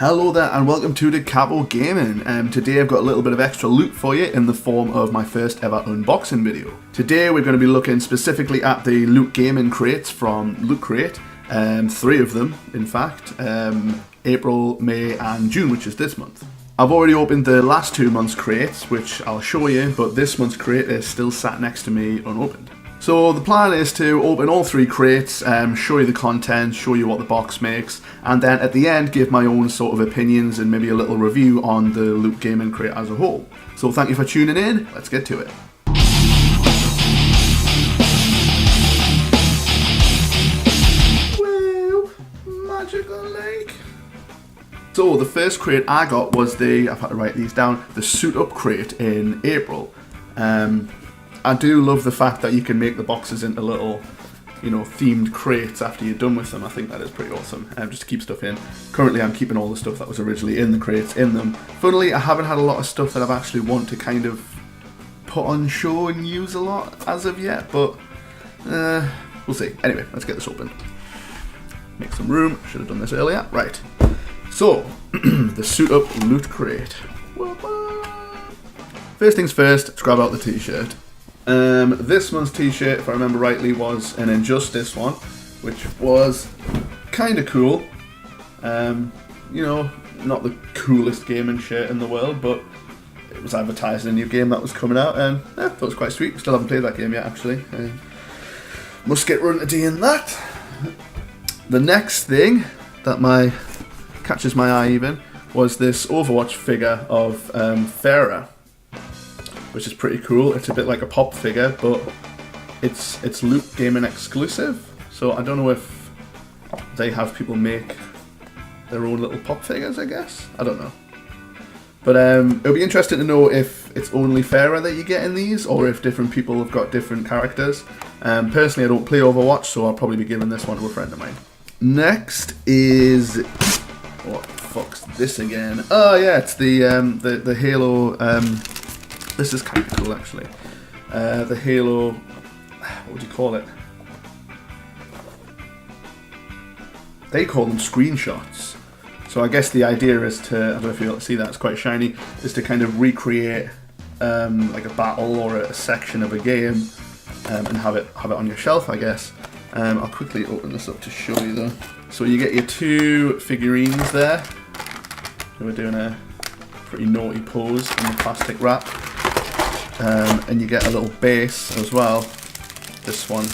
Hello there and welcome to the Capo Gaming. Today I've got a little bit of extra loot for you in the form of my first ever unboxing video. Today we're going to be looking specifically at the Loot Gaming crates from Loot Crate. 3 of them in fact, April, May and June, which is this month. I've already opened the last 2 months' crates, which I'll show you, but this month's crate is still sat next to me unopened. So the plan is to open all 3 crates, show you the content, show you what the box makes, and then at the end give my own sort of opinions and maybe a little review on the Loot Gaming crate as a whole. So thank you for tuning in, let's get to it. Well, magical lake. So the first crate I got was I've had to write these down, the Suit Up crate in April. I do love the fact that you can make the boxes into little, themed crates after you're done with them. I think that is pretty awesome, just to keep stuff in. Currently I'm keeping all the stuff that was originally in the crates in them. Funnily, I haven't had a lot of stuff that I've actually want to kind of put on show and use a lot as of yet, but we'll see. Anyway, let's get this open. Make some room, should have done this earlier. Right, so, the Suit Up Loot Crate. First things first, let's grab out the t-shirt. This month's t-shirt, if I remember rightly, was an Injustice one, which was kind of cool. Not the coolest gaming shirt in the world, but it was advertising a new game that was coming out, and I thought it was quite sweet. Still haven't played that game yet, actually. Must get running today in that. The next thing that catches my eye even was this Overwatch figure of Pharah, which is pretty cool. It's a bit like a pop figure, but it's Loot Gaming exclusive. So I don't know if they have people make their own little pop figures, I guess. I don't know. But it'll be interesting to know if it's only Pharah that you get in these, or if different people have got different characters. Personally, I don't play Overwatch, so I'll probably be giving this one to a friend of mine. Next is... what the fuck's this again? Oh yeah, it's the Halo... this is kind of cool, actually. The Halo... what would you call it? They call them screenshots. So I guess the idea is to... I don't know if you'll see that, it's quite shiny. Is to kind of recreate like a battle or a section of a game and have it on your shelf, I guess. I'll quickly open this up to show you though. So you get your 2 figurines there. So we're doing a pretty naughty pose in the plastic wrap. And you get a little base as well. This one,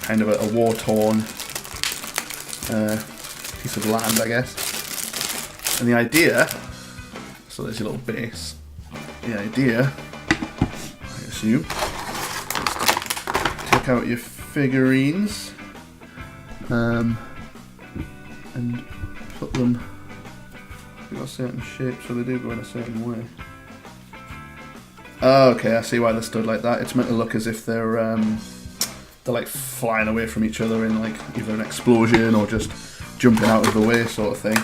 kind of a war-torn piece of land, I guess. And the idea, so there's your little base. The idea, I assume, is to take out your figurines and put them. They've got certain shapes, so they do go in a certain way. Oh, okay, I see why they're stood like that. It's meant to look as if they're like flying away from each other in like either an explosion or just jumping out of the way sort of thing.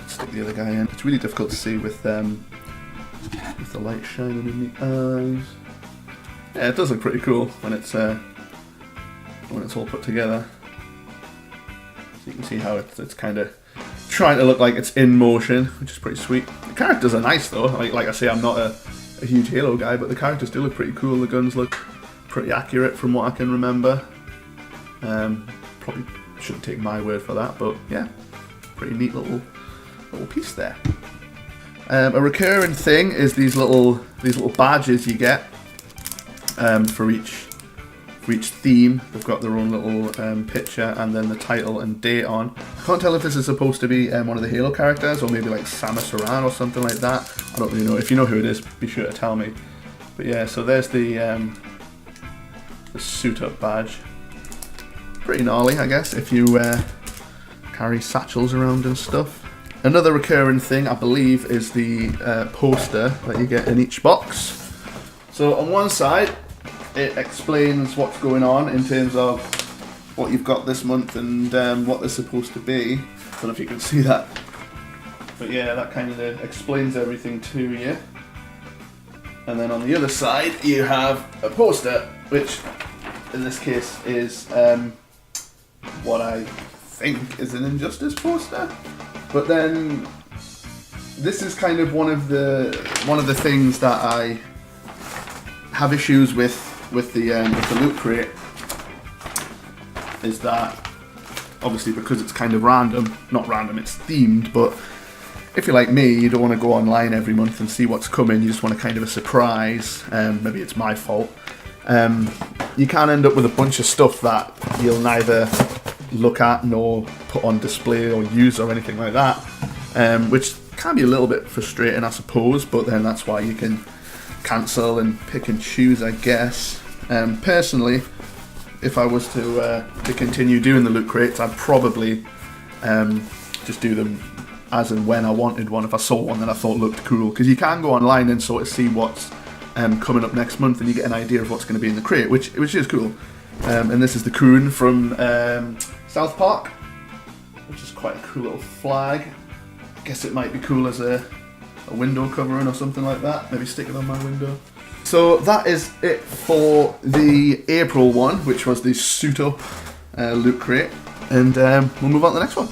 Stick the other guy in. It's really difficult to see with the light shining in the eyes. Yeah, it does look pretty cool when it's all put together. So you can see how it's kind of trying to look like it's in motion, which is pretty sweet. The characters are nice though. Like I say, I'm not a huge Halo guy, but the characters do look pretty cool. The guns look pretty accurate from what I can remember. Probably shouldn't take my word for that, but yeah, pretty neat little piece there. A recurring thing is these little badges you get for each theme. They've got their own little picture and then the title and date on. I can't tell if this is supposed to be one of the Halo characters or maybe like Samus Aran or something like that. I don't really know. If you know who it is, be sure to tell me. But yeah, so there's the Suit Up badge. Pretty gnarly, I guess, if you carry satchels around and stuff. Another recurring thing, I believe, is the poster that you get in each box. So on one side, it explains what's going on in terms of what you've got this month and what they're supposed to be. I don't know if you can see that. But yeah, that kind of explains everything to you. And then on the other side, you have a poster, which in this case is what I think is an Injustice poster. But then this is kind of one of the things that I have issues with the Loot Crate, is that obviously because it's kind of random, not random, it's themed, but if you're like me, you don't want to go online every month and see what's coming, you just want a kind of a surprise. Maybe it's my fault. You can end up with a bunch of stuff that you'll neither look at nor put on display or use or anything like that, which can be a little bit frustrating, I suppose, but then that's why you can cancel and pick and choose, I guess. Personally, if I was to continue doing the Loot Crates, I'd probably just do them as and when I wanted one, if I saw one that I thought looked cool, because you can go online and sort of see what's coming up next month, and you get an idea of what's going to be in the crate, which is cool. And this is the Coon from South Park, which is quite a cool little flag. I guess it might be cool as a window covering or something like that. Maybe stick it on my window. So that is it for the April one, which was the Suit Up Loot Crate, and we'll move on to the next one.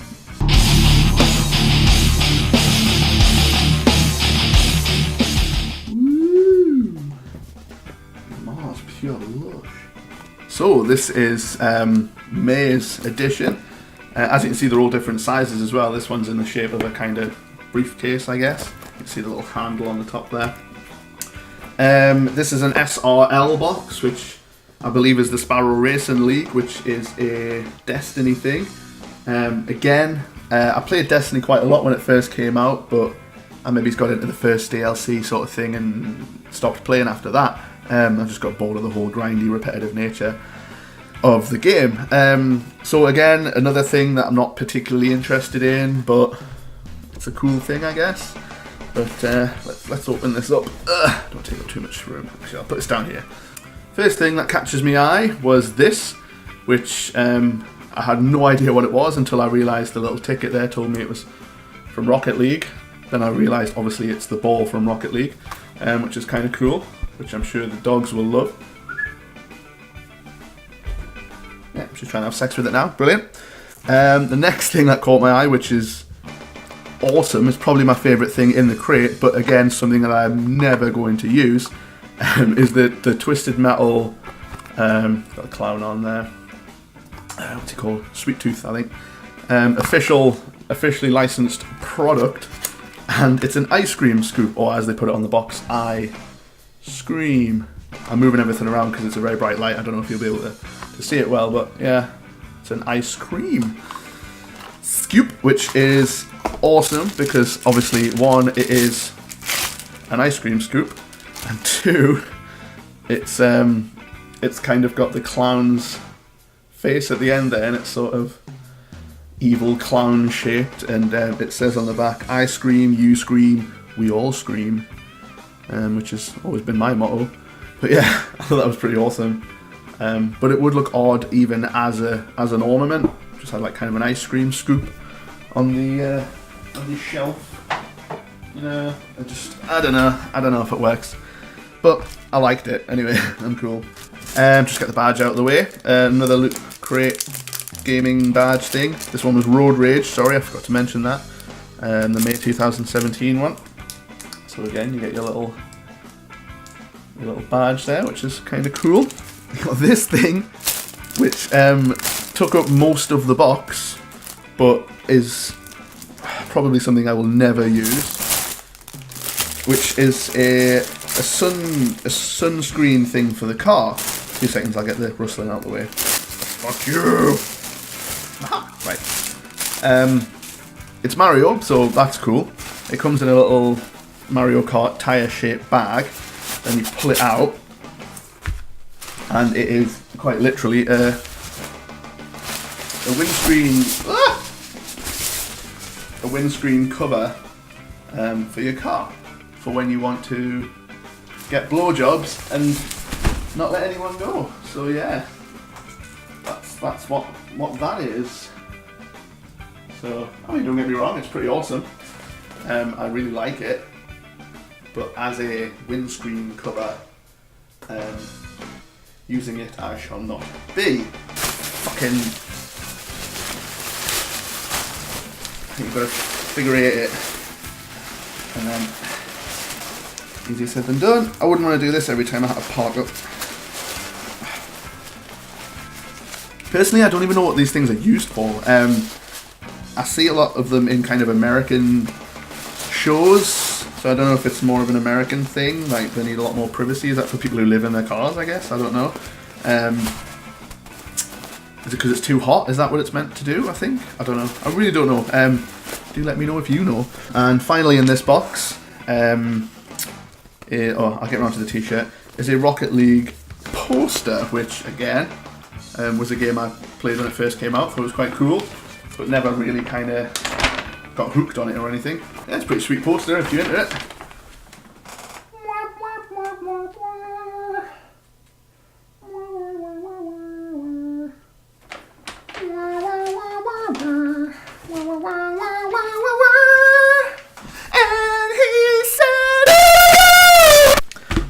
Woo! Mars Pure Lush. So this is May's edition. As you can see, they're all different sizes as well. This one's in the shape of a kind of briefcase, I guess. You can see the little handle on the top there. This is an SRL box, which I believe is the Sparrow Racing League, which is a Destiny thing. Again, I played Destiny quite a lot when it first came out, but I maybe got into the first DLC sort of thing and stopped playing after that. I just got bored of the whole grindy, repetitive nature of the game. So again, another thing that I'm not particularly interested in, but it's a cool thing, I guess. But let's open this up. Don't take up too much room. Actually, I'll put this down here. First thing that catches my eye was this, which I had no idea what it was until I realised the little ticket there told me it was from Rocket League. Then I realised obviously it's the ball from Rocket League, which is kind of cool, which I'm sure the dogs will love. Yeah, she's trying to have sex with it now. Brilliant. The next thing that caught my eye, which is awesome, is probably my favourite thing in the crate, but again something that I'm never going to use, is the Twisted Metal, got a clown on there, what's he called? Sweet Tooth, I think. Officially licensed product, and it's an ice cream scoop, or as they put it on the box, I-Scream. I'm moving everything around because it's a very bright light. I don't know if you'll be able to see it well, but yeah, it's an ice cream scoop, which is awesome because obviously, one, it is an ice cream scoop, and two, it's kind of got the clown's face at the end there, and it's sort of evil clown shaped, and it says on the back, I scream, you scream, we all scream, which has always been my motto. But yeah, I thought that was pretty awesome. But it would look odd even as an ornament. Just had like kind of an ice cream scoop on the shelf. You know, I don't know if it works, but I liked it anyway. I'm cool. Just get the badge out of the way. Another Loot Crate gaming badge thing. This one was Road Rage. Sorry, I forgot to mention that. The May 2017 one. So again, you get your little badge there, which is kind of cool. You got this thing, which took up most of the box, but is probably something I will never use, which is a sunscreen thing for the car. 2 seconds, I'll get the rustling out of the way. Fuck you! Aha, right. It's Mario, so that's cool. It comes in a little Mario Kart tyre-shaped bag. Then you pull it out, and it is quite literally a windscreen cover for your car, for when you want to get blowjobs and not let anyone go. So yeah, that's what that is. So I mean, don't get me wrong, it's pretty awesome. I really like it. But as a windscreen cover, using it I shall not be. Fucking... I think you've got to figure eight it, and then easier said than done. I wouldn't want to do this every time I had to park up. Personally, I don't even know what these things are used for. I see a lot of them in kind of American shows, so I don't know if it's more of an American thing, like they need a lot more privacy. Is that for people who live in their cars, I guess? I don't know. Is it because it's too hot? Is that what it's meant to do, I think? I don't know. I really don't know. Do let me know if you know. And finally in this box, I'll get around to the t-shirt, is a Rocket League poster, which again, was a game I played when it first came out, thought it was quite cool, but never really kind of got hooked on it or anything. Yeah, it's a pretty sweet poster if you're into it.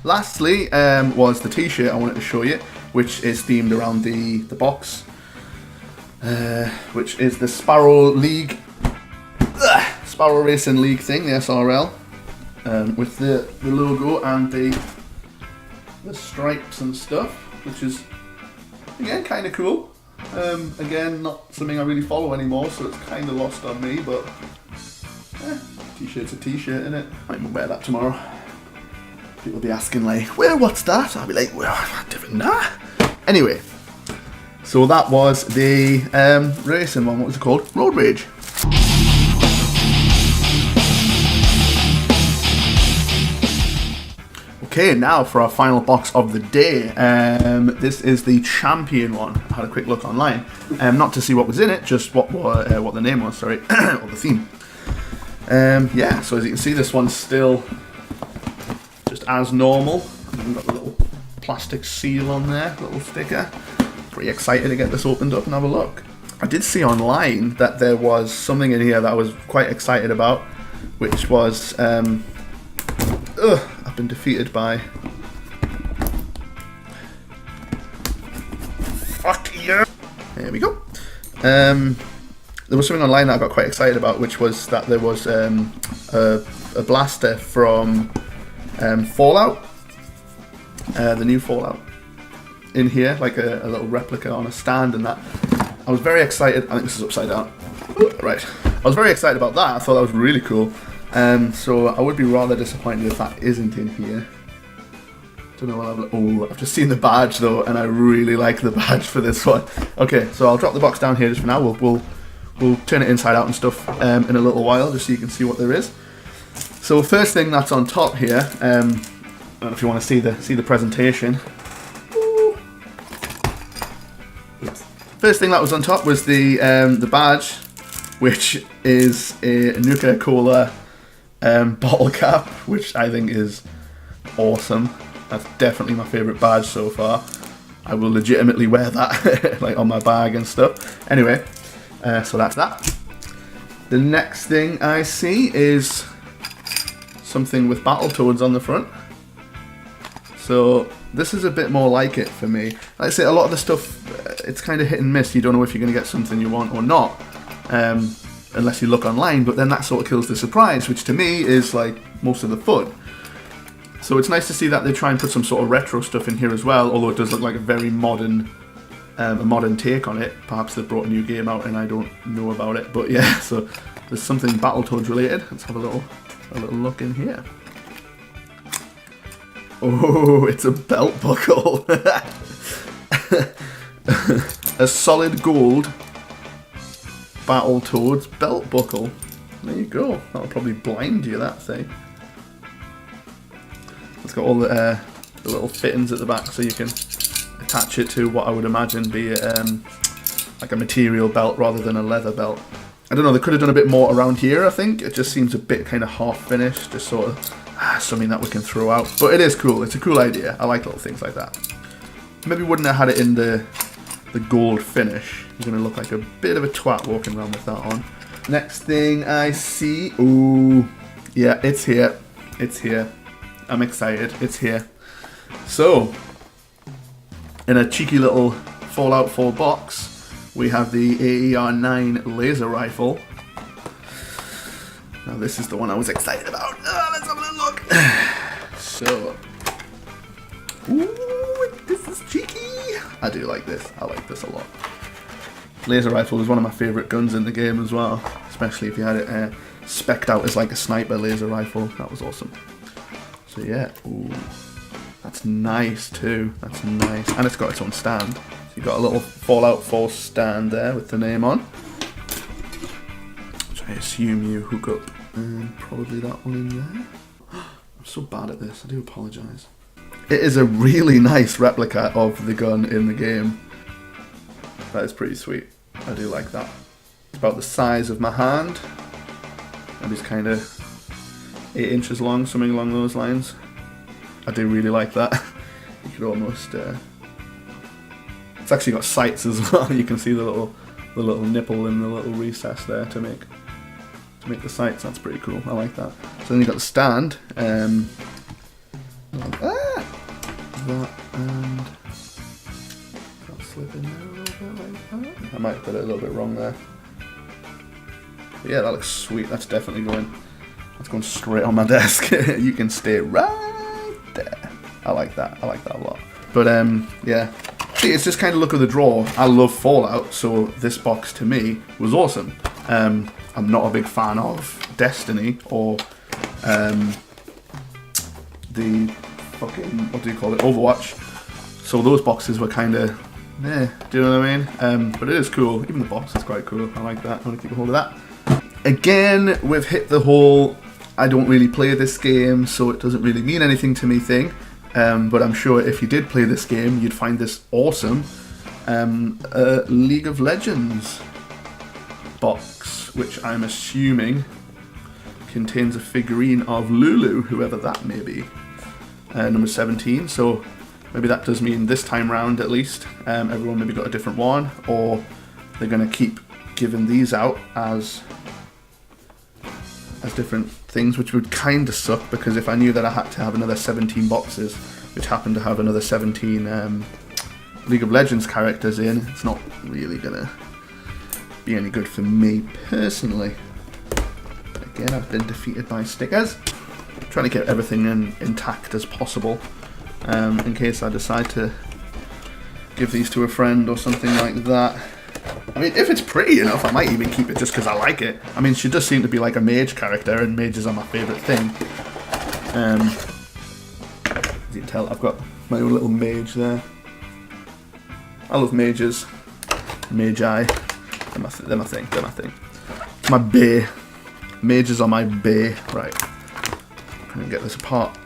Lastly, was the t-shirt I wanted to show you, which is themed around the box, which is the Sparrow Racing League thing, the SRL, with the logo and the stripes and stuff, which is again kind of cool. Again, not something I really follow anymore, so it's kind of lost on me, but t-shirt's a t-shirt, innit? I might wear that tomorrow. People will be asking like, well, what's that? I'll be like, well, I don't know. Anyway, so that was the racing one. What was it called? Road Rage. Okay, now for our final box of the day. This is the Champion one. I had a quick look online, not to see what was in it, just what the name was. Sorry, or the theme. Yeah. So as you can see, this one's still just as normal. We've got the little plastic seal on there, little sticker. Pretty excited to get this opened up and have a look. I did see online that there was something in here that I was quite excited about, which was I've been defeated by. Fuck yeah! There we go. There was something online that I got quite excited about, which was that there was a blaster from Fallout, the new Fallout, in here, like a little replica on a stand, and that. I was very excited. I think this is upside down. Right. I was very excited about that. I thought that was really cool. So I would be rather disappointed if that isn't in here. Don't know. I've just seen the badge though, and I really like the badge for this one. Okay, so I'll drop the box down here just for now. We'll turn it inside out and stuff in a little while, just so you can see what there is. So first thing that's on top here, I don't know if you want to see the presentation. Oops. First thing that was on top was the badge, which is a Nuka-Cola bottle cap, which I think is awesome. That's definitely my favourite badge so far. I will legitimately wear that like on my bag and stuff. Anyway, so that's that. The next thing I see is something with Battletoads on the front. So this is a bit more like it for me. Like I say, a lot of the stuff, it's kind of hit and miss. You don't know if you're going to get something you want or not, unless you look online, but then that sort of kills the surprise, which to me is like most of the fun. So it's nice to see that they try and put some sort of retro stuff in here as well, although it does look like a very modern take on it. Perhaps they've brought a new game out and I don't know about it, but yeah, so there's something Battletoads related. Let's have a little look in here. Oh, it's a belt buckle. A solid gold Battletoads belt buckle. There you go. That'll probably blind you, that thing. It's got all the little fittings at the back, so you can attach it to what I would imagine be like a material belt rather than a leather belt. I don't know, they could have done a bit more around here, I think. It just seems a bit kind of half finished, just sort of something that we can throw out. But it is cool, it's a cool idea. I like little things like that. Maybe wouldn't have had it in the gold finish. You're going to look like a bit of a twat walking around with that on. Next thing I see, ooh, yeah, it's here. It's here. I'm excited, it's here. So, in a cheeky little Fallout 4 box, we have the AER-9 laser rifle. Now this is the one I was excited about. Let's have a little look. So, ooh, this is cheeky. I do like this. I like this a lot. Laser rifle is one of my favourite guns in the game as well, especially if you had it spec'd out as like a sniper laser rifle. That was awesome. So yeah, ooh, that's nice too. That's nice, and it's got its own stand. So you've got a little Fallout 4 stand there with the name on, which I assume you hook up and probably that one in there. I'm so bad at this. I do apologise. It is a really nice replica of the gun in the game. That is pretty sweet. I do like that. It's about the size of my hand. And it's kind of 8 inches long, something along those lines. I do really like that. You could almost... It's actually got sights as well. You can see the little nipple in the little recess there to make the sights. That's pretty cool. I like that. So then you got the stand. That and... slip in there a little bit like that. I might put it a little bit wrong there. But yeah, that looks sweet. That's definitely going. That's going straight on my desk. You can stay right there. I like that. I like that a lot. But yeah. See, it's just kind of look at the drawer. I love Fallout, so this box to me was awesome. I'm not a big fan of Destiny or the fucking, what do you call it, Overwatch. So those boxes were kind of, do you know what I mean? But it is cool. Even the box is quite cool. I like that. I want to keep a hold of that. Again, we've hit the whole I don't really play this game, so it doesn't really mean anything to me thing. But I'm sure if you did play this game, you'd find this awesome. League of Legends box, which I'm assuming contains a figurine of Lulu, whoever that may be. Number 17, so maybe that does mean this time round at least, everyone maybe got a different one, or they're going to keep giving these out as different things, which would kind of suck, because if I knew that I had to have another 17 boxes, which happen to have another 17 League of Legends characters in, it's not really going to be any good for me personally. Again, I've been defeated by stickers. I'm trying to get everything intact as possible, in case I decide to give these to a friend or something like that. I mean, if it's pretty enough, I might even keep it just because I like it. I mean, she does seem to be like a mage character, and mages are my favourite thing. As you can tell, I've got my own little mage there. I love mages. Magi. They're my thing. They're my thing. My bae. Mages are my bae. Right. I'm going to get this apart.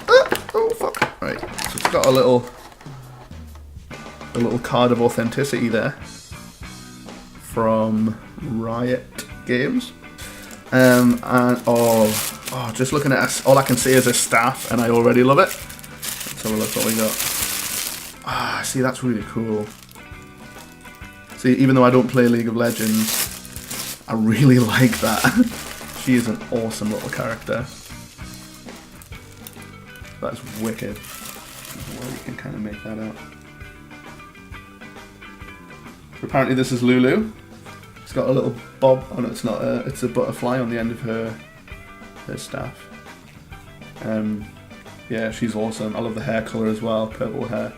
Oh, fuck. Right. So it's got a little card of authenticity there from Riot Games. And just looking at it, all I can see is a staff, and I already love it. Let's have a look what we got. See, that's really cool. See, even though I don't play League of Legends, I really like that. She is an awesome little character. That's wicked. Well, you can kind of make that out. Apparently this is Lulu. It's got a little bob. Oh no, it's not. It's a butterfly on the end of her staff. Yeah, she's awesome. I love the hair colour as well, purple hair.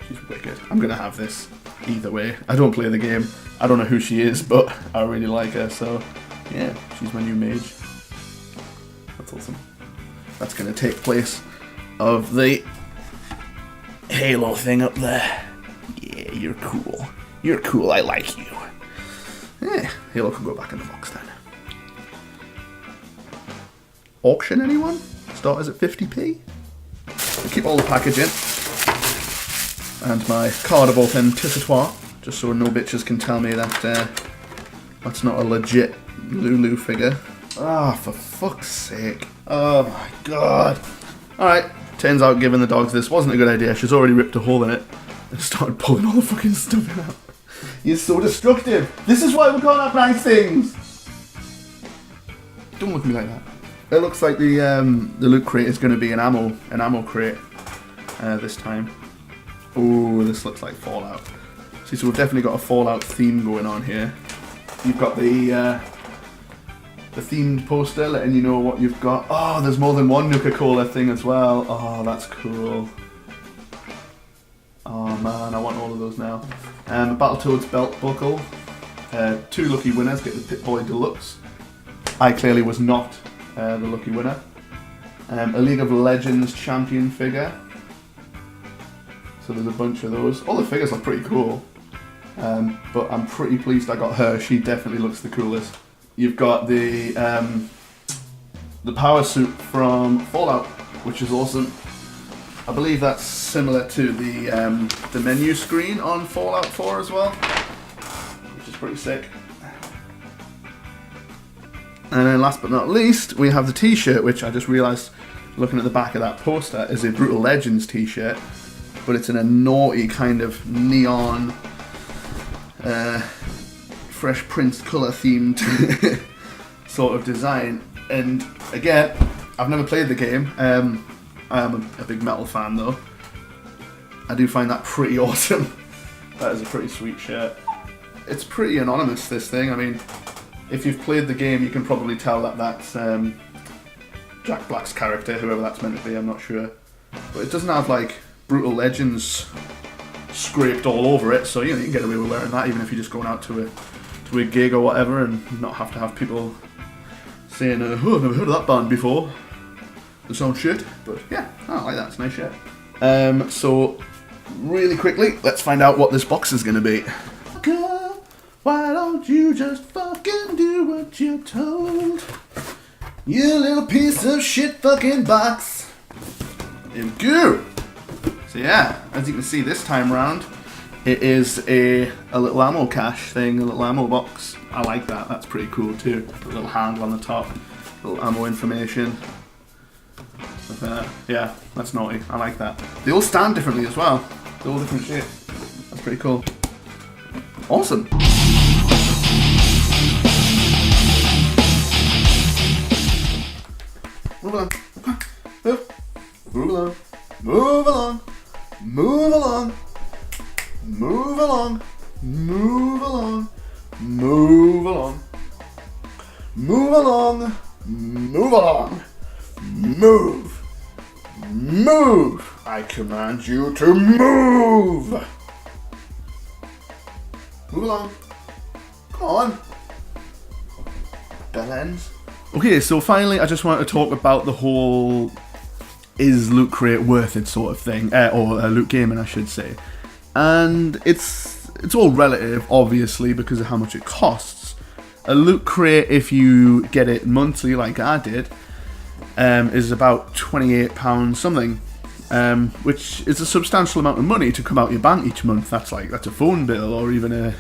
She's wicked. I'm gonna have this either way. I don't play the game. I don't know who she is, but I really like her. So yeah, she's my new mage. That's awesome. That's gonna take place of the Halo thing up there. Yeah, you're cool. You're cool. I like you. Yeah, Halo can go back in the box then. Auction, anyone? Starters at 50p. I'll keep all the packaging. And my card of authenticity, just so no bitches can tell me that that's not a legit Lulu figure. Ah, for fuck's sake. Oh my god. Alright, turns out giving the dogs this wasn't a good idea. She's already ripped a hole in it and started pulling all the fucking stuff out. You're so destructive. This is why we can't have nice things. Don't look at me like that. It looks like the loot crate is going to be an ammo crate this time. Oh, this looks like Fallout. See, so we've definitely got a Fallout theme going on here. You've got the the themed poster letting you know what you've got. Oh, there's more than one Nuka-Cola thing as well. Oh, that's cool. Oh man, I want all of those now. Battletoads belt buckle. 2 lucky winners get the Pip-Boy Deluxe. I clearly was not the lucky winner. A League of Legends champion figure. So there's a bunch of those. All the figures are pretty cool. But I'm pretty pleased I got her. She definitely looks the coolest. You've got the power suit from Fallout, which is awesome. I believe that's similar to the menu screen on Fallout 4 as well, which is pretty sick. And then last but not least, we have the t-shirt, which I just realised looking at the back of that poster is a Brutal Legends t-shirt, but it's in a naughty kind of neon Fresh Prince colour themed sort of design. And again, I've never played the game. I am a big metal fan though. I do find that pretty awesome. That is a pretty sweet shirt. It's pretty anonymous, this thing. I mean, if you've played the game, you can probably tell that that's Jack Black's character, whoever that's meant to be, I'm not sure. But it doesn't have like Brutal Legends scraped all over it, so you know you can get away with wearing that even if you're just going out to a gig or whatever, and not have to have people saying, "Oh, I've never heard of that band before. They sound shit." But yeah, I like that. It's a nice shirt. So really quickly, let's find out what this box is going to be. Girl, why don't you just fucking do what you're told? You little piece of shit fucking box. Here we go. So yeah, as you can see this time round, it is a little ammo cache thing, a little ammo box. I like that, that's pretty cool too. A little handle on the top, little ammo information. Yeah, that's naughty, I like that. They all stand differently as well. They're all different shapes. That's pretty cool. Awesome. Move along. Move along. Move along. Move along. Move along. Move along. Move along. Move along. Move along. Move. Move. I command you to move. Move along. Come on. Bell ends. Okay, so finally I just want to talk about the whole is Loot Crate worth it sort of thing, or Loot Gaming I should say. And it's all relative, obviously, because of how much it costs. A Loot Crate, if you get it monthly like I did, is about £28 something, which is a substantial amount of money to come out your bank each month. That's a phone bill or even a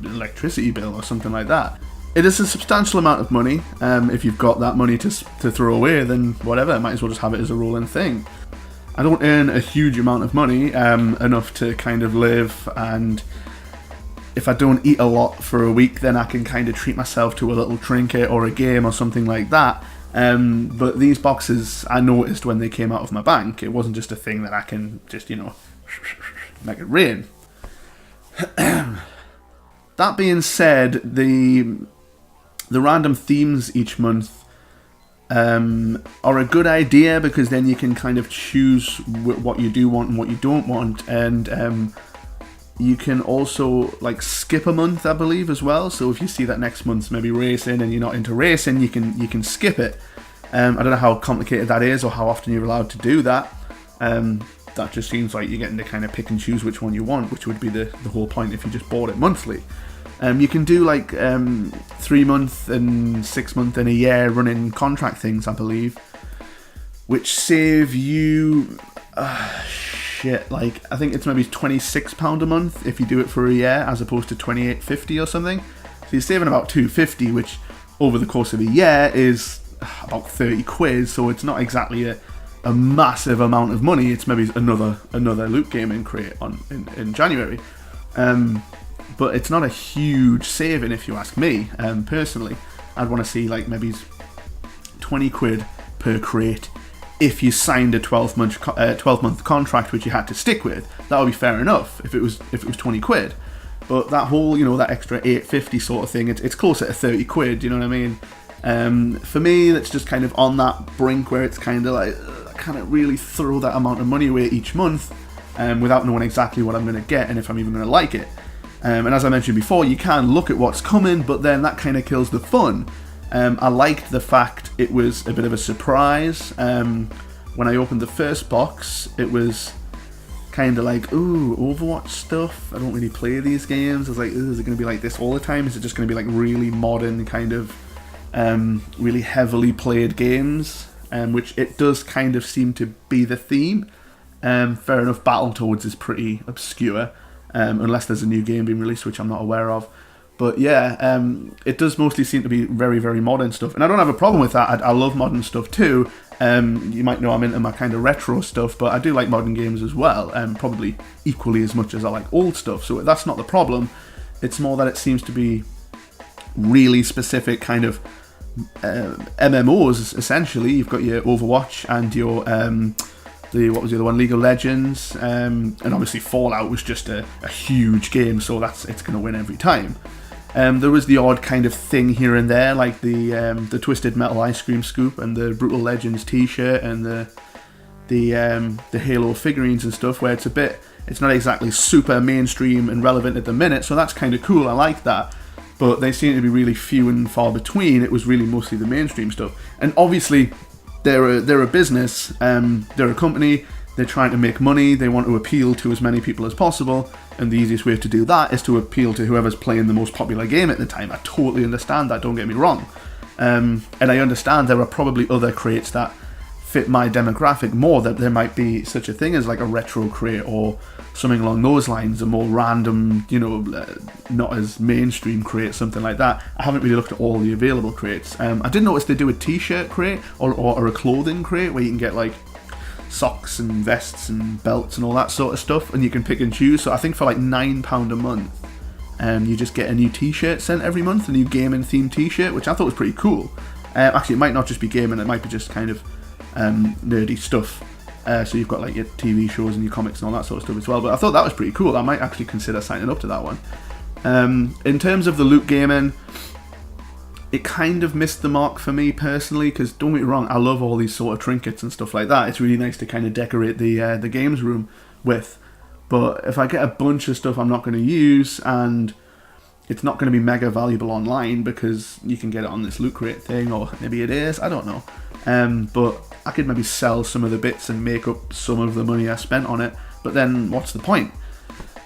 electricity bill or something like that. It is a substantial amount of money. If you've got that money to throw away, then whatever, might as well just have it as a rolling thing. I don't earn a huge amount of money, enough to kind of live, and if I don't eat a lot for a week, then I can kind of treat myself to a little trinket or a game or something like that. But these boxes, I noticed when they came out of my bank, it wasn't just a thing that I can just, make it rain. That being said, the random themes each month are a good idea, because then you can kind of choose what you do want and what you don't want, and you can also skip a month, I believe, as well. So if you see that next month's maybe racing and you're not into racing, you can skip it. I don't know how complicated that is or how often you're allowed to do that. That just seems like you're getting to kind of pick and choose which one you want, which would be the whole point if you just bought it monthly. You can do 3 month and 6 month and a year running contract things, I believe, which save you I think it's maybe £26 a month if you do it for a year, as opposed to £28.50 or something. So you're saving about £2.50, which over the course of a year is about 30 quid. So it's not exactly a massive amount of money. It's maybe another Loot Gaming crate in January. But it's not a huge saving if you ask me. Personally, I'd want to see maybe 20 quid per crate if you signed a 12-month contract which you had to stick with. That would be fair enough if it was 20 quid. But that whole, that extra 8.50 sort of thing, it's closer to 30 quid, you know what I mean? For me, it's just kind of on that brink where it's kind of like, I can't really throw that amount of money away each month without knowing exactly what I'm going to get and if I'm even going to like it. And as I mentioned before, you can look at what's coming, but then that kind of kills the fun. I liked the fact it was a bit of a surprise. When I opened the first box, it was kind of like, ooh, Overwatch stuff. I don't really play these games. I was like, is it going to be like this all the time? Is it just going to be like really modern, kind of really heavily played games? Which it does kind of seem to be the theme. Fair enough, Battletoads is pretty obscure, unless there's a new game being released, which I'm not aware of. But yeah, it does mostly seem to be very, very modern stuff. And I don't have a problem with that. I love modern stuff too. You might know I'm into my kind of retro stuff, but I do like modern games as well. Probably equally as much as I like old stuff. So that's not the problem. It's more that it seems to be really specific kind of MMOs, essentially. You've got your Overwatch and your... what was the other one? League of Legends, and obviously Fallout was just a huge game, so it's going to win every time. There was the odd kind of thing here and there, like the Twisted Metal ice cream scoop and the Brutal Legends T-shirt and the Halo figurines and stuff, where it's not exactly super mainstream and relevant at the minute, so that's kind of cool. I like that, but they seem to be really few and far between. It was really mostly the mainstream stuff, and obviously. They're a business, they're a company, they're trying to make money, they want to appeal to as many people as possible, and the easiest way to do that is to appeal to whoever's playing the most popular game at the time. I totally understand that, don't get me wrong. And I understand there are probably other crates that fit my demographic more, that there might be such a thing as like a retro crate or something along those lines, a more random, not as mainstream crate, something like that. I haven't really looked at all the available crates. I did notice they do a t-shirt crate or a clothing crate where you can get like socks and vests and belts and all that sort of stuff, and you can pick and choose. So I think for like £9 a month, you just get a new t-shirt sent every month, a new gaming themed t-shirt, which I thought was pretty cool. Actually, it might not just be gaming, it might be just kind of nerdy stuff. So you've got like your TV shows and your comics and all that sort of stuff as well. But I thought that was pretty cool. I might actually consider signing up to that one. In terms of the loot gaming, it kind of missed the mark for me personally, because don't get me wrong, I love all these sort of trinkets and stuff like that. It's really nice to kind of decorate the games room with. But if I get a bunch of stuff I'm not going to use, and it's not going to be mega valuable online because you can get it on this loot crate thing, or maybe it is, I don't know. But I could maybe sell some of the bits and make up some of the money I spent on it, but then what's the point?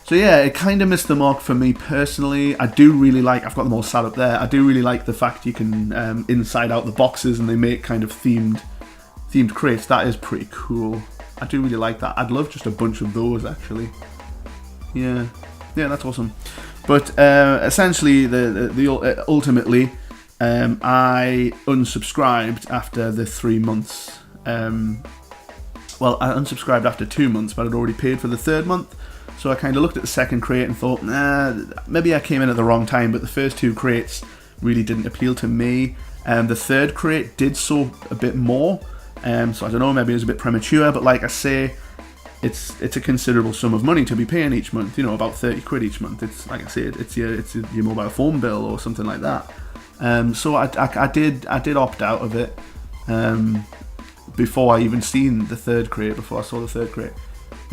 So yeah, it kind of missed the mark for me personally. I do really like, I've got them all sat up there, I do really like the fact you can inside out the boxes and they make kind of themed crates. That is pretty cool. I do really like that. I'd love just a bunch of those actually. Yeah, that's awesome. But essentially, ultimately, I unsubscribed after the 3 months. Well, I unsubscribed after 2 months, but I'd already paid for the third month. So I kind of looked at the second crate and thought, nah, maybe I came in at the wrong time, but the first two crates really didn't appeal to me. The third crate did so a bit more, so I don't know, maybe it was a bit premature, but like I say, it's a considerable sum of money to be paying each month, about 30 quid each month. It's like I say, it's your mobile phone bill or something like that. So I did opt out of it before I even seen the third crate, before I saw the third crate.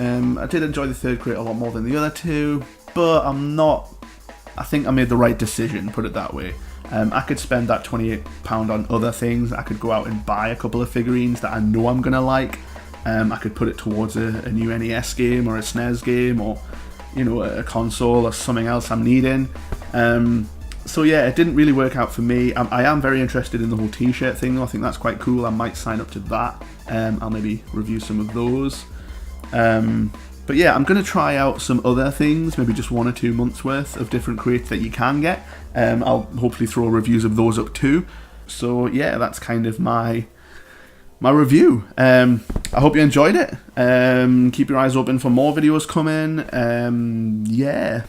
I did enjoy the third crate a lot more than the other two, but I think I made the right decision, put it that way. I could spend that £28 on other things. I could go out and buy a couple of figurines that I know I'm going to like. I could put it towards a new NES game or a SNES game, or a console or something else I'm needing. So yeah, it didn't really work out for me. I am very interested in the whole t-shirt thing though. I think that's quite cool. I might sign up to that. I'll maybe review some of those. But yeah, I'm going to try out some other things, maybe just 1 or 2 months worth of different crates that you can get. I'll hopefully throw reviews of those up too. So yeah, that's kind of my review. I hope you enjoyed it. Keep your eyes open for more videos coming. Yeah,